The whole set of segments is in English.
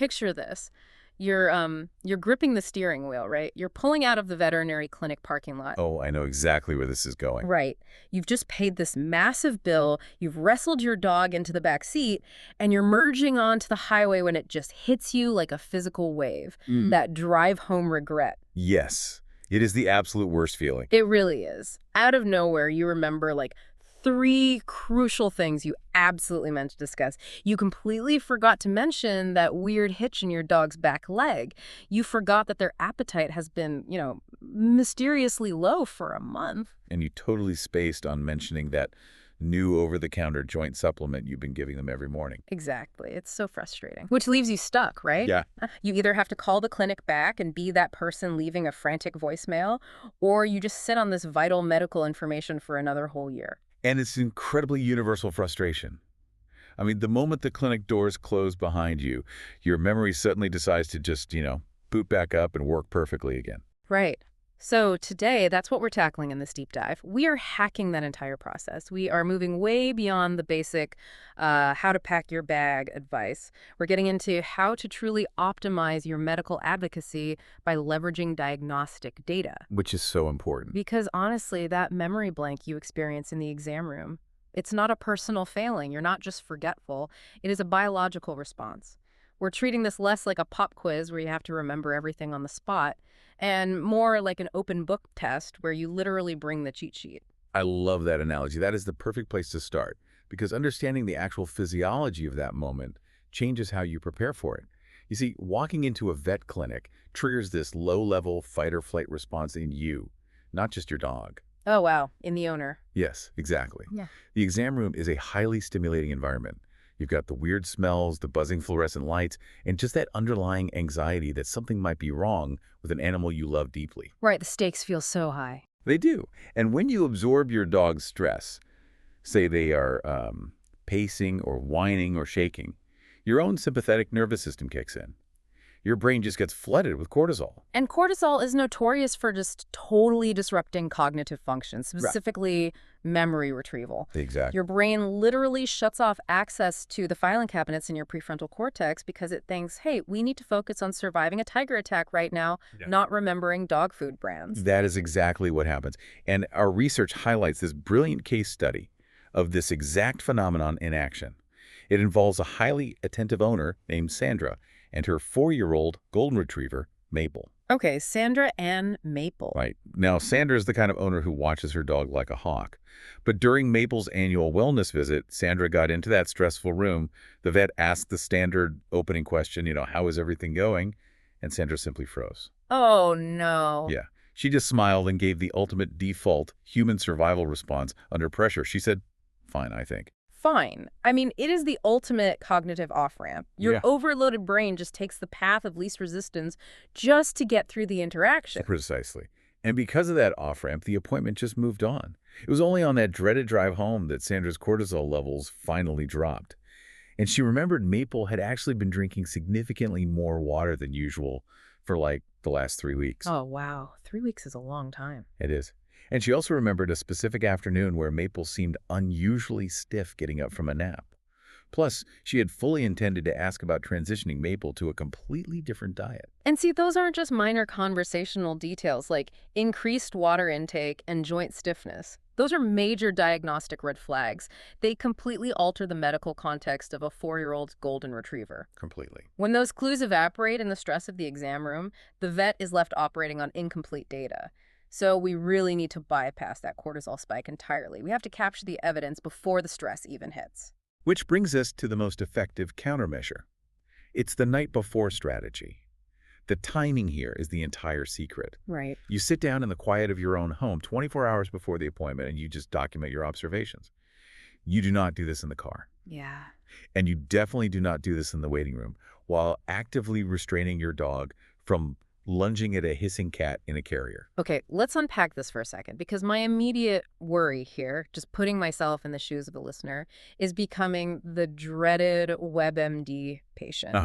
picture this. You're gripping the steering wheel, right? You're pulling out of the veterinary clinic parking lot. Oh, I know exactly where this is going. Right. You've just paid this massive bill, you've wrestled your dog into the back seat, and you're merging onto the highway when it just hits you like a physical wave. That drive home regret. Yes, it is the absolute worst feeling. It really is. Out of nowhere, you remember like 3 crucial things you absolutely meant to discuss. You completely forgot to mention that weird hitch in your dog's back leg. You forgot that their appetite has been, mysteriously low for a month. And you totally spaced on mentioning that new over-the-counter joint supplement you've been giving them every morning. Exactly. It's so frustrating. Which leaves you stuck, right? Yeah. You either have to call the clinic back and be that person leaving a frantic voicemail, or you just sit on this vital medical information for another whole year. And it's incredibly universal frustration. I mean, the moment the clinic doors close behind you, your memory suddenly decides to just, boot back up and work perfectly again. Right. So today, that's what we're tackling in this deep dive. We are hacking that entire process. We are moving way beyond the basic how to pack your bag advice. We're getting into how to truly optimize your medical advocacy by leveraging diagnostic data. Which is so important. Because honestly, that memory blank you experience in the exam room, it's not a personal failing. You're not just forgetful. It is a biological response. We're treating this less like a pop quiz where you have to remember everything on the spot, and more like an open book test where you literally bring the cheat sheet. I love that analogy. That is the perfect place to start, because understanding the actual physiology of that moment changes how you prepare for it. You see, walking into a vet clinic triggers this low-level fight-or-flight response in you, not just your dog. Oh, wow. In the owner. Yes, exactly. Yeah. The exam room is a highly stimulating environment. You've got the weird smells, the buzzing fluorescent lights, and just that underlying anxiety that something might be wrong with an animal you love deeply. Right. The stakes feel so high. They do. And when you absorb your dog's stress, say they are pacing or whining or shaking, your own sympathetic nervous system kicks in. Your brain just gets flooded with cortisol. And cortisol is notorious for just totally disrupting cognitive functions, specifically memory retrieval. Exactly. Your brain literally shuts off access to the filing cabinets in your prefrontal cortex because it thinks, hey, we need to focus on surviving a tiger attack right now, not remembering dog food brands. That is exactly what happens. And our research highlights this brilliant case study of this exact phenomenon in action. It involves a highly attentive owner named Sandra and her 4-year-old golden retriever, Maple. Okay, Sandra and Maple. Right. Now, Sandra is the kind of owner who watches her dog like a hawk. But during Maple's annual wellness visit, Sandra got into that stressful room. The vet asked the standard opening question, how is everything going? And Sandra simply froze. Oh, no. Yeah. She just smiled and gave the ultimate default human survival response under pressure. She said, fine, I think. Fine. I mean, it is the ultimate cognitive off-ramp. Your overloaded brain just takes the path of least resistance just to get through the interaction. Precisely. And because of that off-ramp, the appointment just moved on. It was only on that dreaded drive home that Sandra's cortisol levels finally dropped. And she remembered Maple had actually been drinking significantly more water than usual for like the last 3 weeks. Oh, wow. 3 weeks is a long time. It is. And she also remembered a specific afternoon where Maple seemed unusually stiff getting up from a nap. Plus, she had fully intended to ask about transitioning Maple to a completely different diet. And see, those aren't just minor conversational details like increased water intake and joint stiffness. Those are major diagnostic red flags. They completely alter the medical context of a 4-year-old golden retriever. Completely. When those clues evaporate in the stress of the exam room, the vet is left operating on incomplete data. So we really need to bypass that cortisol spike entirely. We have to capture the evidence before the stress even hits. Which brings us to the most effective countermeasure. It's the night before strategy. The timing here is the entire secret. Right. You sit down in the quiet of your own home 24 hours before the appointment and you just document your observations. You do not do this in the car. Yeah. And you definitely do not do this in the waiting room while actively restraining your dog from lunging at a hissing cat in a carrier. Okay, let's unpack this for a second, because my immediate worry here, just putting myself in the shoes of the listener, is becoming the dreaded WebMD patient.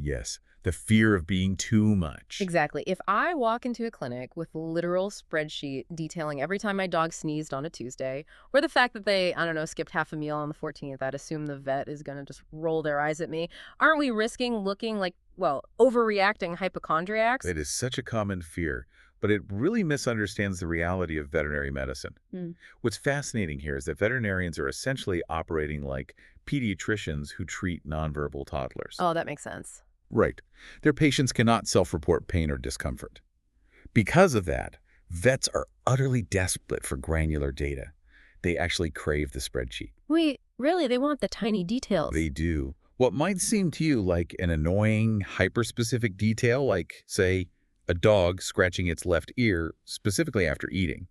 Yes, the fear of being too much. Exactly. If I walk into a clinic with a literal spreadsheet detailing every time my dog sneezed on a Tuesday, or the fact that they, I don't know, skipped half a meal on the 14th, I'd assume the vet is going to just roll their eyes at me. Aren't we risking looking like, well, overreacting hypochondriacs? It is such a common fear, but it really misunderstands the reality of veterinary medicine. Hmm. What's fascinating here is that veterinarians are essentially operating like pediatricians who treat nonverbal toddlers. Oh, that makes sense. Right. Their patients cannot self-report pain or discomfort. Because of that, vets are utterly desperate for granular data. They actually crave the spreadsheet. Wait, really? They want the tiny details. They do. What might seem to you like an annoying, hyper-specific detail, like, say, a dog scratching its left ear specifically after eating,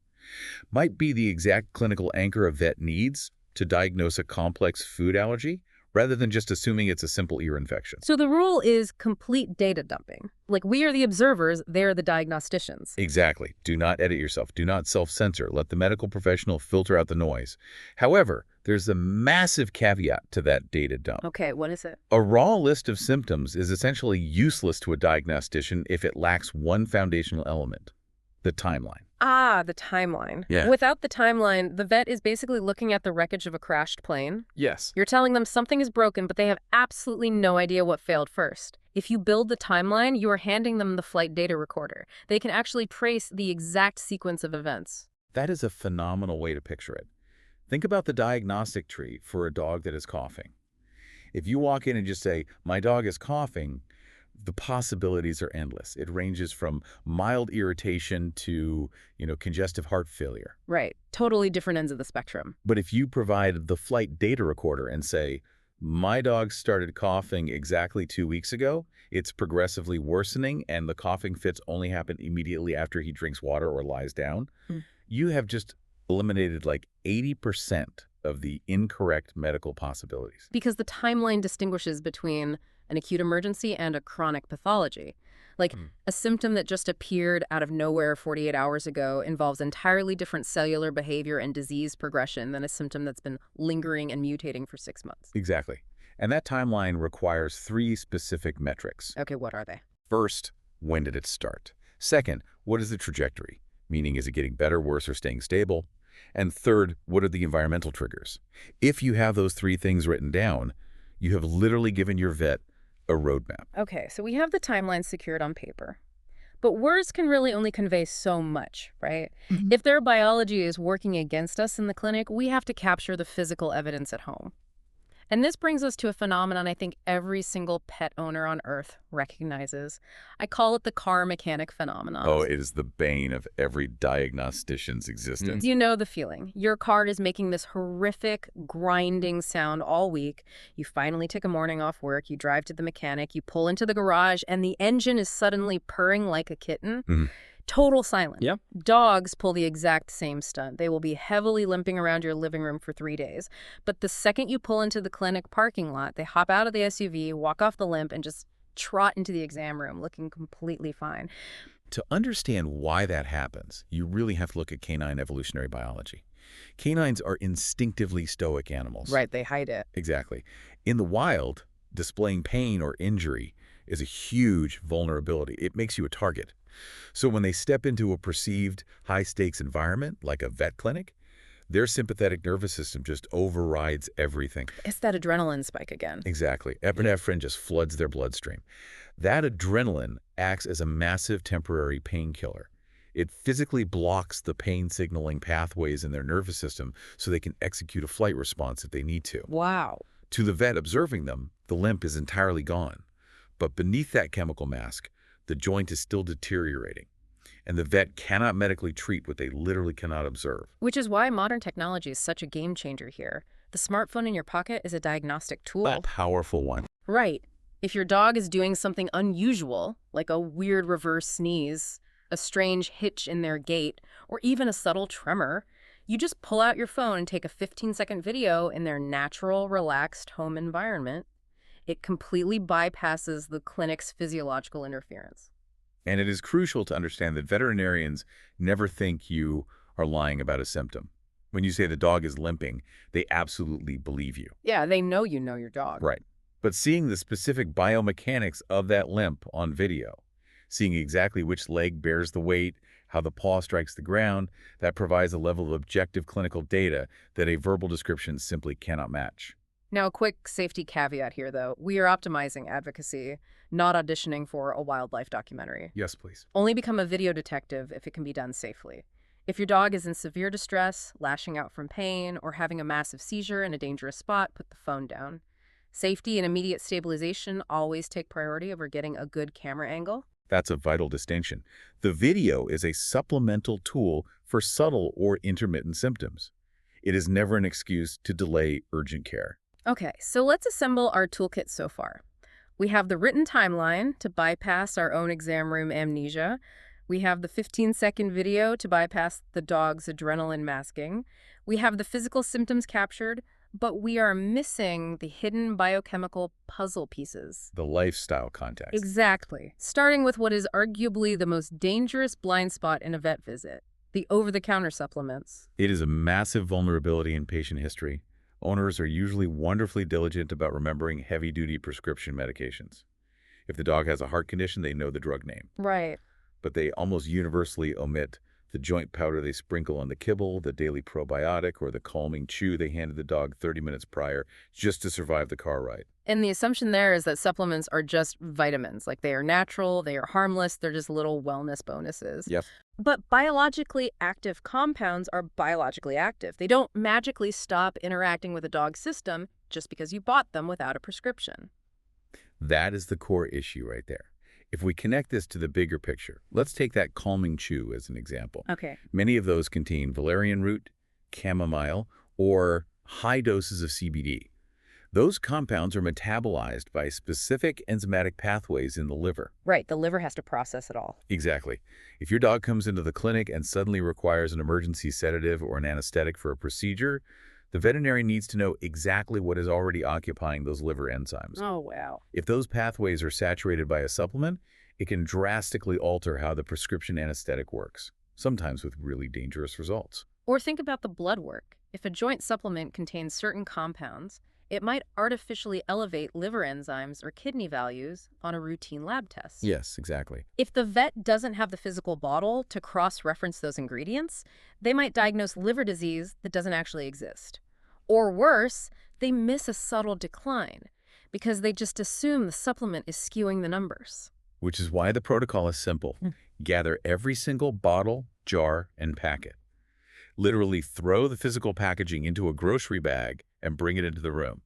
might be the exact clinical anchor a vet needs to diagnose a complex food allergy, rather than just assuming it's a simple ear infection. So the rule is complete data dumping. Like, we are the observers, they're the diagnosticians. Exactly. Do not edit yourself. Do not self-censor. Let the medical professional filter out the noise. However, there's a massive caveat to that data dump. Okay, what is it? A raw list of symptoms is essentially useless to a diagnostician if it lacks one foundational element, the timeline. Ah, the timeline. Yeah. Without the timeline, the vet is basically looking at the wreckage of a crashed plane. Yes. You're telling them something is broken, but they have absolutely no idea what failed first. If you build the timeline, you are handing them the flight data recorder. They can actually trace the exact sequence of events. That is a phenomenal way to picture it. Think about the diagnostic tree for a dog that is coughing. If you walk in and just say, "My dog is coughing," the possibilities are endless. It ranges from mild irritation to, congestive heart failure. Right. Totally different ends of the spectrum. But if you provide the flight data recorder and say, "My dog started coughing exactly 2 weeks ago, it's progressively worsening, and the coughing fits only happen immediately after he drinks water or lies down," you have just eliminated like 80% of the incorrect medical possibilities. Because the timeline distinguishes between an acute emergency and a chronic pathology. Like, a symptom that just appeared out of nowhere 48 hours ago involves entirely different cellular behavior and disease progression than a symptom that's been lingering and mutating for 6 months. Exactly. And that timeline requires 3 specific metrics. Okay, what are they? First, when did it start? Second, what is the trajectory? Meaning, is it getting better, worse, or staying stable? And third, what are the environmental triggers? If you have those 3 things written down, you have literally given your vet a roadmap. Okay, so we have the timeline secured on paper. But words can really only convey so much, right? If their biology is working against us in the clinic, we have to capture the physical evidence at home. And this brings us to a phenomenon I think every single pet owner on Earth recognizes. I call it the car mechanic phenomenon. Oh, it is the bane of every diagnostician's existence. You know the feeling. Your car is making this horrific, grinding sound all week. You finally take a morning off work, you drive to the mechanic, you pull into the garage, and the engine is suddenly purring like a kitten. Total silence. Yeah. Dogs pull the exact same stunt. They will be heavily limping around your living room for 3 days. But the second you pull into the clinic parking lot, they hop out of the SUV, walk off the limp, and just trot into the exam room looking completely fine. To understand why that happens, you really have to look at canine evolutionary biology. Canines are instinctively stoic animals. Right, they hide it. Exactly. In the wild, displaying pain or injury is a huge vulnerability. It makes you a target. So when they step into a perceived high-stakes environment, like a vet clinic, their sympathetic nervous system just overrides everything. It's that adrenaline spike again. Exactly. Epinephrine just floods their bloodstream. That adrenaline acts as a massive temporary painkiller. It physically blocks the pain signaling pathways in their nervous system so they can execute a flight response if they need to. Wow. To the vet observing them, the limp is entirely gone. But beneath that chemical mask, the joint is still deteriorating, and the vet cannot medically treat what they literally cannot observe. Which is why modern technology is such a game changer here. The smartphone in your pocket is a diagnostic tool. A powerful one. Right. If your dog is doing something unusual, like a weird reverse sneeze, a strange hitch in their gait, or even a subtle tremor, you just pull out your phone and take a 15-second video in their natural, relaxed home environment. It completely bypasses the clinic's physiological interference. And it is crucial to understand that veterinarians never think you are lying about a symptom. When you say the dog is limping, they absolutely believe you. Yeah, they know you know your dog. Right. But seeing the specific biomechanics of that limp on video, seeing exactly which leg bears the weight, how the paw strikes the ground, that provides a level of objective clinical data that a verbal description simply cannot match. Now, a quick safety caveat here, though. We are optimizing advocacy, not auditioning for a wildlife documentary. Yes, please. Only become a video detective if it can be done safely. If your dog is in severe distress, lashing out from pain, or having a massive seizure in a dangerous spot, put the phone down. Safety and immediate stabilization always take priority over getting a good camera angle. That's a vital distinction. The video is a supplemental tool for subtle or intermittent symptoms. It is never an excuse to delay urgent care. Okay, so let's assemble our toolkit so far. We have the written timeline to bypass our own exam room amnesia. We have the 15-second video to bypass the dog's adrenaline masking. We have the physical symptoms captured, but we are missing the hidden biochemical puzzle pieces. The lifestyle context. Exactly. Starting with what is arguably the most dangerous blind spot in a vet visit, the over-the-counter supplements. It is a massive vulnerability in patient history. Owners are usually wonderfully diligent about remembering heavy-duty prescription medications. If the dog has a heart condition, they know the drug name. Right. But they almost universally omit the joint powder they sprinkle on the kibble, the daily probiotic, or the calming chew they handed the dog 30 minutes prior just to survive the car ride. And the assumption there is that supplements are just vitamins. Like they are natural, they are harmless, they're just little wellness bonuses. Yep. But biologically active compounds are biologically active. They don't magically stop interacting with a dog's system just because you bought them without a prescription. That is the core issue right there. If we connect this to the bigger picture, let's take that calming chew as an example. Okay. Many of those contain valerian root, chamomile, or high doses of CBD. Those compounds are metabolized by specific enzymatic pathways in the liver. Right, the liver has to process it all. Exactly. If your dog comes into the clinic and suddenly requires an emergency sedative or an anesthetic for a procedure, the veterinarian needs to know exactly what is already occupying those liver enzymes. Oh, wow. If those pathways are saturated by a supplement, it can drastically alter how the prescription anesthetic works, sometimes with really dangerous results. Or think about the blood work. If a joint supplement contains certain compounds, it might artificially elevate liver enzymes or kidney values on a routine lab test. Yes, exactly. If the vet doesn't have the physical bottle to cross-reference those ingredients, they might diagnose liver disease that doesn't actually exist. Or worse, they miss a subtle decline because they just assume the supplement is skewing the numbers. Which is why the protocol is simple. Gather every single bottle, jar, and packet. Literally throw the physical packaging into a grocery bag and bring it into the room.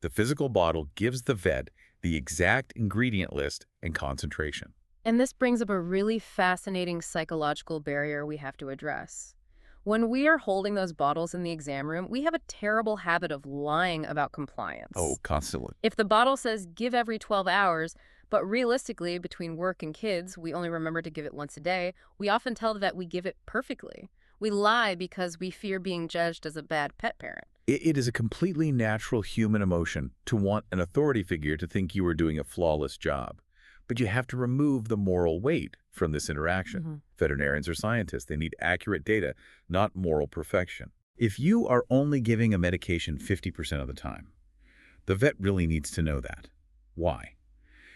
The physical bottle gives the vet the exact ingredient list and concentration. And this brings up a really fascinating psychological barrier we have to address. When we are holding those bottles in the exam room, we have a terrible habit of lying about compliance. Oh, constantly. If the bottle says give every 12 hours, but realistically, between work and kids, we only remember to give it once a day, we often tell the vet we give it perfectly. We lie because we fear being judged as a bad pet parent. It is a completely natural human emotion to want an authority figure to think you are doing a flawless job. But you have to remove the moral weight from this interaction. Veterinarians are scientists. They need accurate data, not moral perfection. If you are only giving a medication 50% of the time, the vet really needs to know that. Why?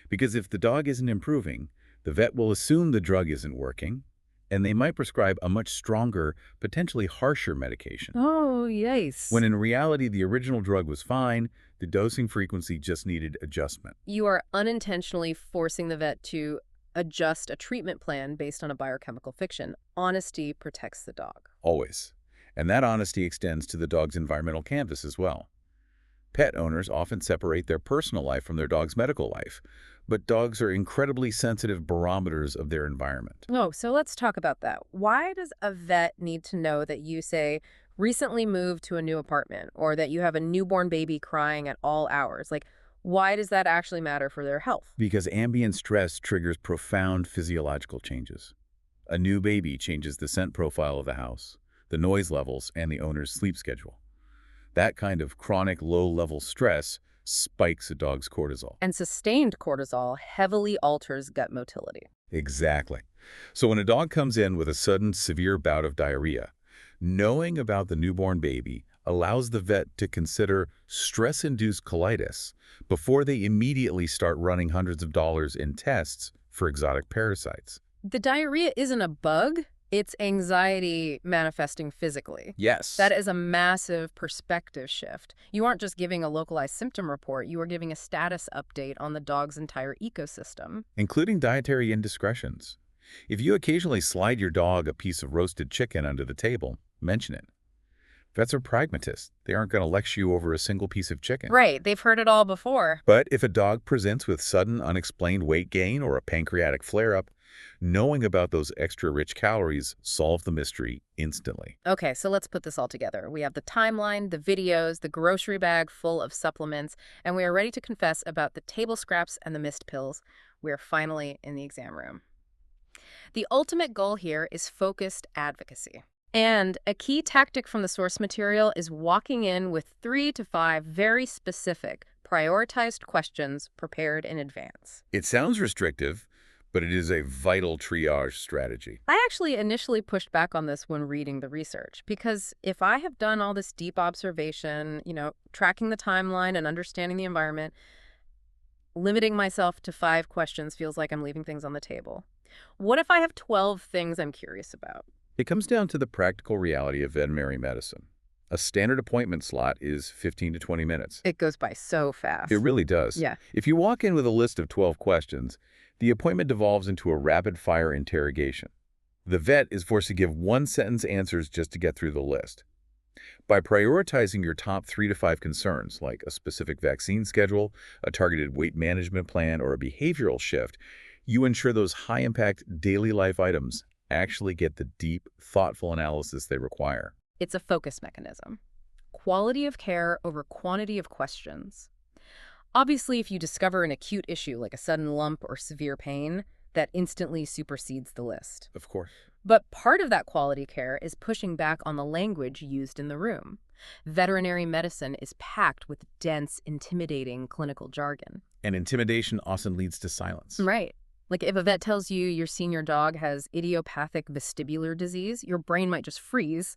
Because if the dog isn't improving, the vet will assume the drug isn't working, and they might prescribe a much stronger, potentially harsher medication. Oh, yes. When in reality, the original drug was fine, the dosing frequency just needed adjustment. You are unintentionally forcing the vet to adjust a treatment plan based on a biochemical fiction. Honesty protects the dog. Always. And that honesty extends to the dog's environmental canvas as well. Pet owners often separate their personal life from their dog's medical life, but dogs are incredibly sensitive barometers of their environment. Oh, so let's talk about that. Why does a vet need to know that you, say, recently moved to a new apartment or that you have a newborn baby crying at all hours? Like, why does that actually matter for their health? Because ambient stress triggers profound physiological changes. A new baby changes the scent profile of the house, the noise levels, and the owner's sleep schedule. That kind of chronic low-level stress spikes a dog's cortisol. And sustained cortisol heavily alters gut motility. Exactly. So when a dog comes in with a sudden severe bout of diarrhea, knowing about the newborn baby allows the vet to consider stress-induced colitis before they immediately start running hundreds of dollars in tests for exotic parasites. The diarrhea isn't a bug, it's anxiety manifesting physically. Yes. That is a massive perspective shift. You aren't just giving a localized symptom report, you are giving a status update on the dog's entire ecosystem. Including dietary indiscretions. If you occasionally slide your dog a piece of roasted chicken under the table, mention it. Vets are pragmatists. They aren't going to lecture you over a single piece of chicken. Right, they've heard it all before. But if a dog presents with sudden unexplained weight gain or a pancreatic flare-up, knowing about those extra rich calories solves the mystery instantly. Okay, so let's put this all together. We have the timeline, the videos, the grocery bag full of supplements, and we are ready to confess about the table scraps and the missed pills. We are finally in the exam room. The ultimate goal here is focused advocacy. And a key tactic from the source material is walking in with 3 to 5 very specific, prioritized questions prepared in advance. It sounds restrictive, but it is a vital triage strategy. I actually initially pushed back on this when reading the research, because if I have done all this deep observation, tracking the timeline and understanding the environment, limiting myself to 5 questions feels like I'm leaving things on the table. What if I have 12 things I'm curious about? It comes down to the practical reality of veterinary medicine. A standard appointment slot is 15 to 20 minutes. It goes by so fast. It really does. Yeah. If you walk in with a list of 12 questions, the appointment devolves into a rapid-fire interrogation. The vet is forced to give one-sentence answers just to get through the list. By prioritizing your top 3 to 5 concerns, like a specific vaccine schedule, a targeted weight management plan, or a behavioral shift, you ensure those high-impact daily life items actually get the deep, thoughtful analysis they require. It's a focus mechanism. Quality of care over quantity of questions. Obviously, if you discover an acute issue like a sudden lump or severe pain, that instantly supersedes the list. Of course. But part of that quality care is pushing back on the language used in the room. Veterinary medicine is packed with dense, intimidating clinical jargon. And intimidation often leads to silence. Right. Like if a vet tells you your senior dog has idiopathic vestibular disease, your brain might just freeze.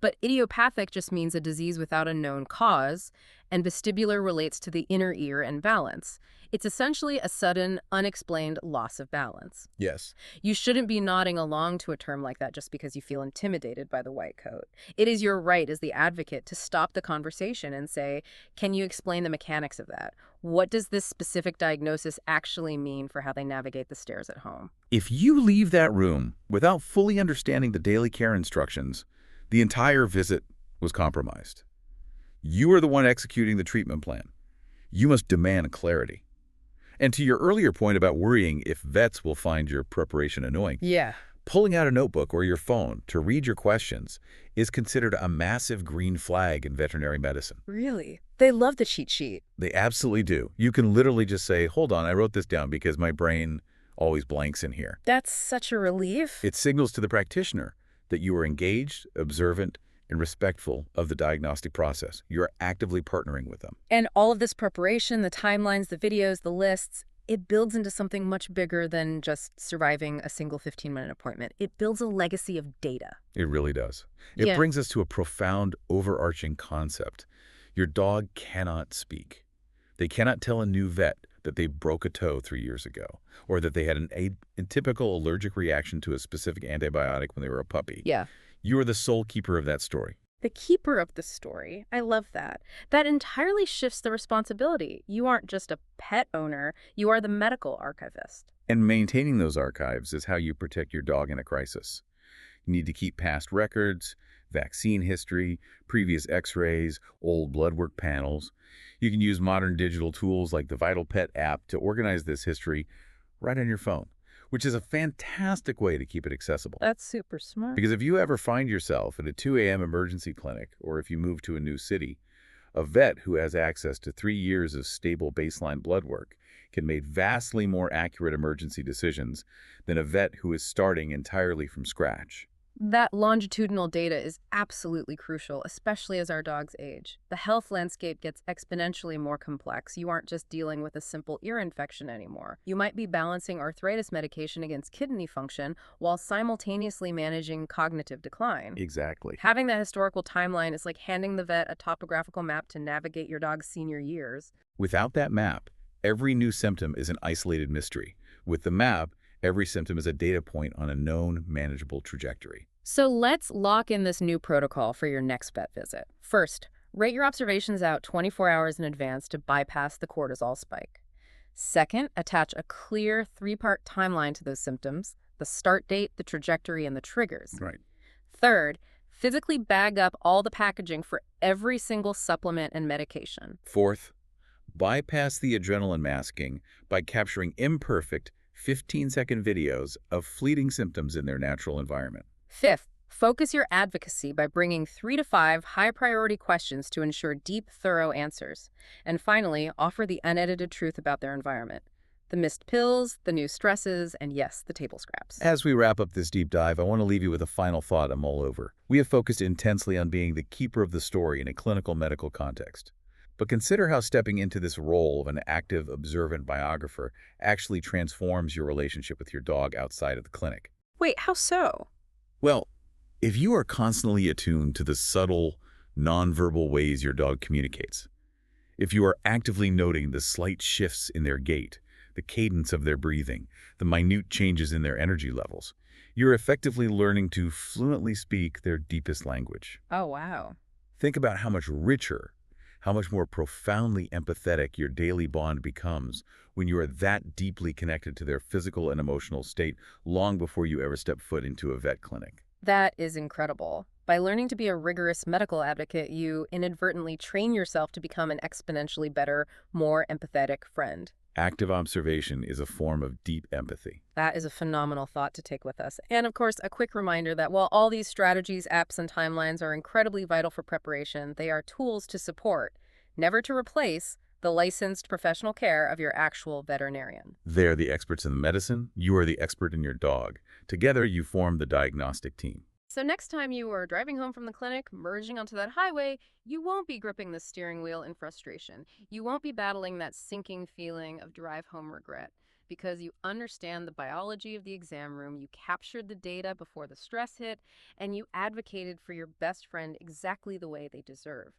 But idiopathic just means a disease without a known cause, and vestibular relates to the inner ear and balance. It's essentially a sudden, unexplained loss of balance. Yes. You shouldn't be nodding along to a term like that just because you feel intimidated by the white coat. It is your right as the advocate to stop the conversation and say, can you explain the mechanics of that? What does this specific diagnosis actually mean for how they navigate the stairs at home? If you leave that room without fully understanding the daily care instructions, the entire visit was compromised. You are the one executing the treatment plan. You must demand clarity. And to your earlier point about worrying if vets will find your preparation annoying, Yeah. pulling out a notebook or your phone to read your questions is considered a massive green flag in veterinary medicine. Really? They love the cheat sheet. They absolutely do. You can literally just say, hold on, I wrote this down because my brain always blanks in here. That's such a relief. It signals to the practitioner that you are engaged, observant, and respectful of the diagnostic process. You are actively partnering with them. And all of this preparation, the timelines, the videos, the lists, it builds into something much bigger than just surviving a single 15-minute appointment. It builds a legacy of data. It really does. It brings us to a profound, overarching concept. Your dog cannot speak. They cannot tell a new vet that they broke a toe 3 years ago, or that they had an atypical allergic reaction to a specific antibiotic when they were a puppy. Yeah. You are the sole keeper of that story. The keeper of the story. I love that. That entirely shifts the responsibility. You aren't just a pet owner, you are the medical archivist. And maintaining those archives is how you protect your dog in a crisis. You need to keep past records, vaccine history, previous x-rays, old blood work panels. You can use modern digital tools like the VitalPet app to organize this history right on your phone, which is a fantastic way to keep it accessible. That's super smart. Because if you ever find yourself at a 2 a.m. emergency clinic, or if you move to a new city, a vet who has access to 3 years of stable baseline blood work can make vastly more accurate emergency decisions than a vet who is starting entirely from scratch. That longitudinal data is absolutely crucial, especially as our dogs age. The health landscape gets exponentially more complex. You aren't just dealing with a simple ear infection anymore. You might be balancing arthritis medication against kidney function while simultaneously managing cognitive decline. Exactly. Having that historical timeline is like handing the vet a topographical map to navigate your dog's senior years. Without that map, every new symptom is an isolated mystery. With the map, every symptom is a data point on a known, manageable trajectory. So let's lock in this new protocol for your next vet visit. First, rate your observations out 24 hours in advance to bypass the cortisol spike. Second, attach a clear three-part timeline to those symptoms: the start date, the trajectory, and the triggers. Right. Third, physically bag up all the packaging for every single supplement and medication. Fourth, bypass the adrenaline masking by capturing imperfect 15-second videos of fleeting symptoms in their natural environment. Fifth, focus your advocacy by bringing 3 to 5 high-priority questions to ensure deep, thorough answers. And finally, offer the unedited truth about their environment: the missed pills, the new stresses, and yes, the table scraps. As we wrap up this deep dive, I want to leave you with a final thought to mull over. We have focused intensely on being the keeper of the story in a clinical medical context. But consider how stepping into this role of an active, observant biographer actually transforms your relationship with your dog outside of the clinic. Wait, how so? Well, if you are constantly attuned to the subtle, nonverbal ways your dog communicates, if you are actively noting the slight shifts in their gait, the cadence of their breathing, the minute changes in their energy levels, you're effectively learning to fluently speak their deepest language. Oh, wow. Think about how much richer, how much more profoundly empathetic your daily bond becomes when you are that deeply connected to their physical and emotional state long before you ever step foot into a vet clinic. That is incredible. By learning to be a rigorous medical advocate, you inadvertently train yourself to become an exponentially better, more empathetic friend. Active observation is a form of deep empathy. That is a phenomenal thought to take with us. And of course, a quick reminder that while all these strategies, apps, and timelines are incredibly vital for preparation, they are tools to support, never to replace, the licensed professional care of your actual veterinarian. They're the experts in the medicine, you are the expert in your dog. Together, you form the diagnostic team. So next time you are driving home from the clinic, merging onto that highway, you won't be gripping the steering wheel in frustration. You won't be battling that sinking feeling of drive home regret, because you understand the biology of the exam room, you captured the data before the stress hit, and you advocated for your best friend exactly the way they deserve.